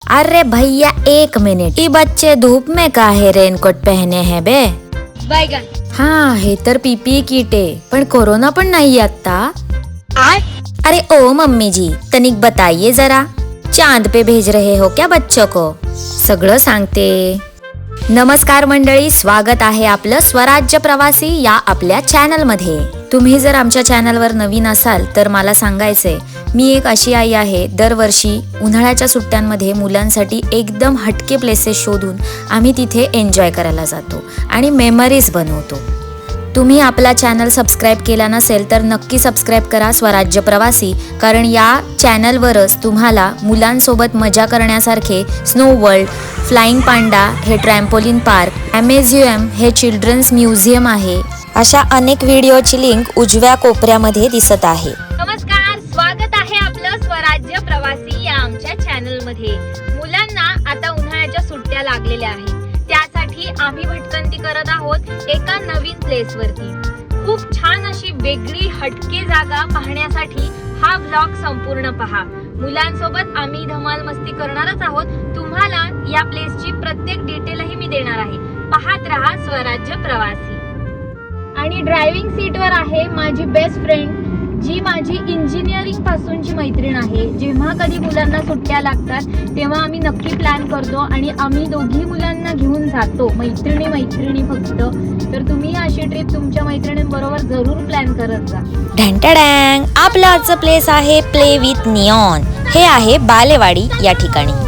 अरे भैया एक मिनिट, ये बच्चे धूप में काहे रेनकोट पहने हैं बे? बैगन हाँ हे तर पीपी किट आहे, पण कोरोना पण नाही आता। अरे ओ मम्मी जी तनिक बताइए जरा, चांद पे भेज रहे हो क्या बच्चों को? सगळं सांगते। नमस्कार मंडळी, स्वागत आहे आपलं स्वराज्य प्रवासी या आपल्या चॅनल मध्ये। तुम्ही जर आमच्या चॅनलवर नवीन असाल तर मला सांगायचंय, मी एक अशी आई आहे, दरवर्षी उन्हाळ्याच्या सुट्ट्यांमध्ये मुलांसाठी एकदम हटके प्लेसेस शोधून आम्ही तिथे एन्जॉय करायला जातो आणि मेमरीज बनवतो। तुम्ही आपला चॅनल सबस्क्राईब केला नसेल तर नक्की सबस्क्राईब करा स्वराज्य प्रवासी, कारण या चॅनलवरच तुम्हाला मुलांसोबत मजा करण्यासारखे स्नो वर्ल्ड, फ्लाइंग पांडा हे ट्रॅम्पोलिन पार्क, अमेझियम हे चिल्ड्रन्स म्युझियम आहे, अशा अनेक व्हिडिओची लिंक उजव्या कोपऱ्यामध्ये दिसत आहे। नमस्कार, स्वागत आहे आपलं स्वराज्य प्रवासी या आमच्या चॅनल मध्ये। मुलांना आता उन्हाळ्याच्या सुट्ट्या लागलेल्या आहेत, त्यासाठी आम्ही भटकंती करत आहोत एका नवीन प्लेस वरती। खूप छान अशी वेगळी हटके जागा पाहण्यासाठी हा ब्लॉग संपूर्ण पहा। मुलांसोबत आम्ही धमाल मस्ती करणारच आहोत। तुम्हाला या प्लेसची प्रत्येक डिटेलही मी देणार आहे। पाहत रहा स्वराज्य प्रवासी। आणि ड्रायव्हिंग सीटवर आहे माझी बेस्ट फ्रेंड, जी माझी इंजिनिअरिंग पासूनची मैत्रीण आहे। जेव्हा कधी मुलांना सुट्ट्या लागतात तेव्हा आम्ही नक्की प्लॅन करतो आणि आम्ही दोघी मुलांना घेऊन जातो, मैत्रिणी फक्त। तर तुम्ही अशी ट्रिप तुमच्या मैत्रिणींबरोबर जरूर प्लॅन करत जा। ढँटडँग, आपलं आजचं प्लेस आहे प्ले विथ निऑन। हे आहे बालेवाडी या ठिकाणी।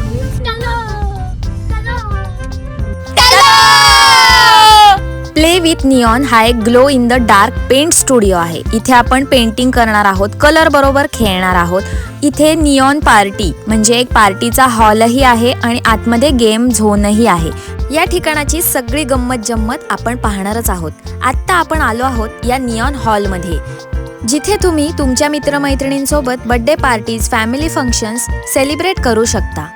प्ले विथ निऑन हा एक glow in the dark paint studio आहे। इथे आपण पेंटिंग करणार आहोत, कलर बरोबर खेळणार आहोत। इथे निऑन पार्टी म्हणजे एक पार्टीचा हॉलही आहे आणि आतमध्ये गेम झोनही आहे। या ठिकाणाची सगळी गंमत जम्मत आपण पाहणारच आहोत। आता आपण आलो आहोत या निऑन हॉलमध्ये, जिथे तुम्ही तुमच्या मित्रमैत्रिणींसोबत birthday parties, family functions celebrate करू शकता।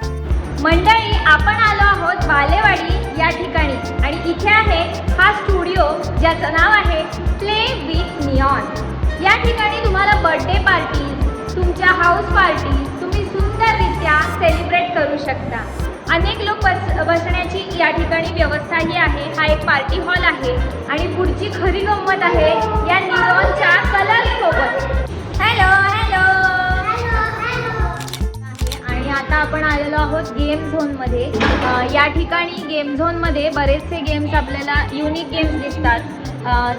मंडळी, आपण आलो आहोत बालेवाडी या ठिकाणी आणि इथे आहे हा स्टुडिओ ज्याचं नाव आहे प्ले विथ निऑन। या ठिकाणी तुम्हाला बर्थडे पार्टी, तुमच्या हाऊस पार्टी तुम्ही सुंदररित्या सेलिब्रेट करू शकता। अनेक लोक बसण्याची या ठिकाणी व्यवस्थाही आहे। हा एक पार्टी हॉल आहे आणि पुढची खरी गंमत आहे या निऑनच्या कलर सोबत। हॅलो हॅलो आणि आता आपण आलेलो आहोत गेम झोन मध्ये। या ठिकाणी गेम झोन मध्ये बरेचसे गेम्स आपल्याला युनिक गेम्स दिसतात,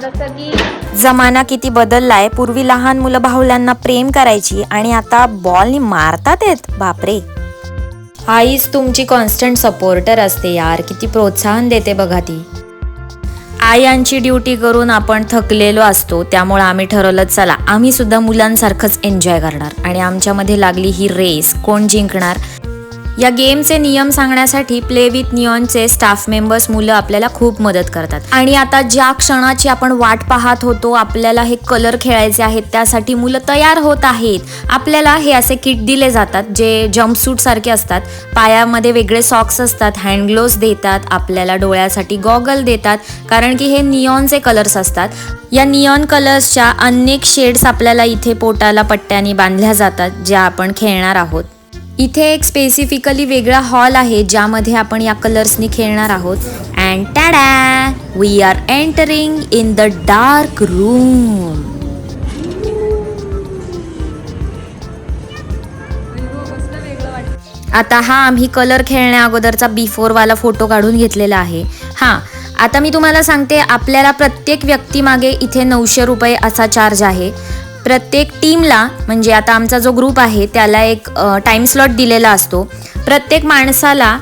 जसं की जमाना किती बदललाय। पूर्वी लहान मुलं बाहुल्यांना प्रेम करायची आणि आता बॉलनी मारतात येत। बापरे, आईच तुमची कॉन्स्टंट सपोर्टर असते यार, किती प्रोत्साहन देते बघा ती। आयांची ड्युटी करून आपण थकलेलो असतो, त्यामुळे आम्ही ठरवलं चला आम्ही सुद्धा मुलांसारखंच एन्जॉय करणार आणि आमच्यामध्ये लागली ही रेस, कोण जिंकणार। या गेमचे नियम सांगण्यासाठी प्ले विथ निऑनचे स्टाफ मेंबर्स मुलं आपल्याला खूप मदत करतात। आणि आता ज्या क्षणाची आपण वाट पाहत होतो, आपल्याला हे कलर खेळायचे आहेत, त्यासाठी मुलं तयार होत आहेत। आपल्याला हे असे किट दिले जातात जे जम्पसूट सारखे असतात, पायामध्ये वेगळे सॉक्स असतात, हँड ग्लोव्स देतात, आपल्याला डोळ्यासाठी गॉगल देतात, कारण की हे निऑनचे कलर्स असतात। या निऑन कलर्सच्या अनेक शेड्स आपल्याला इथे पोटाला पट्ट्याने बांधल्या जातात, ज्या आपण खेळणार आहोत। इथे एक स्पेसिफिकली वेगळा हॉल आहे ज्यामध्ये आपण या कलर्सनी खेळणार आहोत। And tada, we are entering in the dark room. आता हा आम्ही कलर खेळण्या अगोदरचा बिफोर वाला फोटो काढून घेतलेला आहे। हां, आता मी तुम्हाला सांगते, आपल्याला प्रत्येक व्यक्तीमागे इथे 900 रुपये असा चार्ज आहे। प्रत्येक टीमला, म्हणजे आता आमचा जो ग्रुप आहे त्याला एक टाइम स्लॉट दिलेला असतो। प्रत्येक माणसाला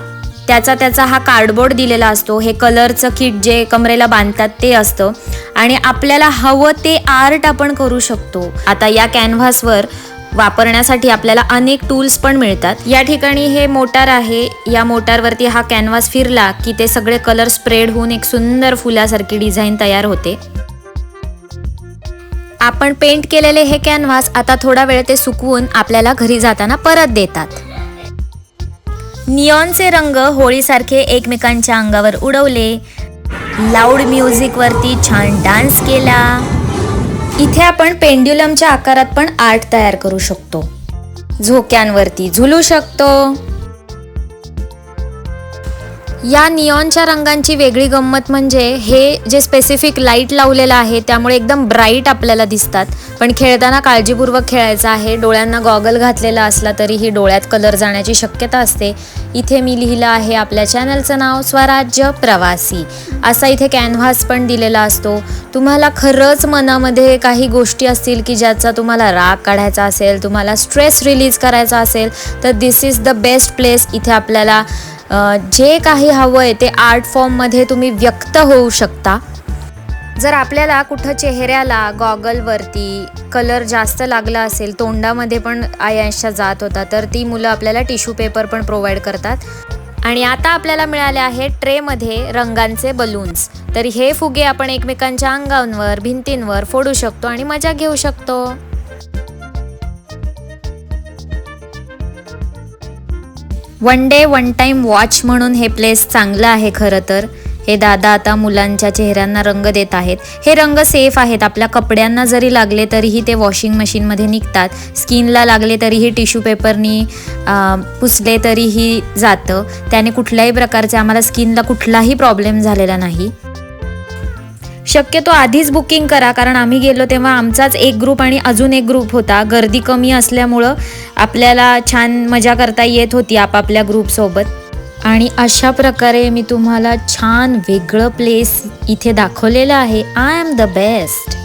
त्याचा हा कार्डबोर्ड दिलेला असतो। हे कलरचं किट जे कमरेला बांधतात ते असतं आणि आपल्याला हवं ते आर्ट आपण करू शकतो। आता या कॅनव्हासवर वापरण्यासाठी आपल्याला अनेक टूल्स पण मिळतात। या ठिकाणी हे मोटार आहे, या मोटारवरती हा कॅनव्हास फिरला की ते सगळे कलर स्प्रेड होऊन एक सुंदर फुलासारखी डिझाईन तयार होते। आपण पेंट केलेले हे कॅनव्हास आता थोडा वेळ ते सुकवून आपल्याला घरी जाताना परत देतात। निऑनचे रंग होळीसारखे एकमेकांच्या अंगावर उडवले, लाऊड म्युझिक वरती छान डान्स केला। इथे आपण पेंड्युलमच्या आकारात पण आर्ट तयार करू शकतो, झोक्यांवरती झुलू शकतो। या निऑनच्या रंगांची वेगळी गंमत म्हणजे हे जे स्पेसिफिक लाईट लावलेलं आहे त्यामुळे एकदम ब्राईट आपल्याला दिसतात, पण खेळताना काळजीपूर्वक खेळायचं आहे. डोळ्यांना गॉगल घातलेला असला तरीही डोळ्यात कलर जाण्याची शक्यता असते. इथे मी लिहिलं आहे आपल्या चॅनलचं नाव स्वराज्य प्रवासी. असा इथे कॅनव्हास पण दिलेला असतो. तुम्हाला खरंच मनामध्ये काही गोष्टी असतील की ज्याचा तुम्हाला राग काढायचा असेल, तुम्हाला स्ट्रेस रिलीज करायचा असेल, तर दिस इज द बेस्ट प्लेस. इथे आपल्याला जे काही हवं आहे ते आर्ट फॉर्ममध्ये तुम्ही व्यक्त होऊ शकता. जर आपल्याला कुठं चेहऱ्याला गॉगलवरती कलर जास्त लागला असेल, तोंडामध्ये पण आयांशा जात होता, तर ती मुलं आपल्याला टिश्यू पेपर पण प्रोव्हाइड करतात. आणि आता आपल्याला मिळाले आहे ट्रेमध्ये रंगांचे बलून्स. तर हे फुगे आपण एकमेकांच्या अंगांवर, भिंतींवर फोडू शकतो आणि मजा घेऊ शकतो. One day one time watch म्हणून हे प्लेस चांगलं आहे खरं तर. हे दादा आता मुलांच्या चेहऱ्यांना रंग देत आहेत. हे रंग सेफ आहेत. आपल्या कपड्यांना जरी लागले तरीही ते वॉशिंग मशीनमध्ये निघतात. स्किनला लागले तरीही टिश्यू पेपरनी पुसले तरीही जातं. त्याने कुठल्याही प्रकारचे आम्हाला स्किनला कुठलाही प्रॉब्लेम झालेला नाही. शक्यतो आधीच बुकिंग करा, कारण आम्ही गेलो तेव्हा आमचाच एक ग्रुप आणि अजून एक ग्रुप होता. गर्दी कमी असल्यामुळं आपल्याला छान मजा करता येत होती आपापल्या ग्रुपसोबत. आणि अशा प्रकारे मी तुम्हाला छान वेगळं प्लेस इथे दाखवलेलं आहे. I am the best.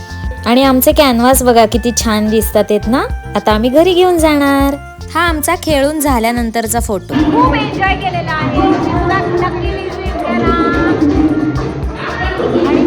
आणि आमचे कॅनव्हास बघा किती छान दिसतात आहेत ना. आता आम्ही घरी घेऊन जाणार. हा आमचा खेळून झाल्यानंतरचा फोटो. खूप एन्जॉय केलेला आहे. नक्की visit करा. आणि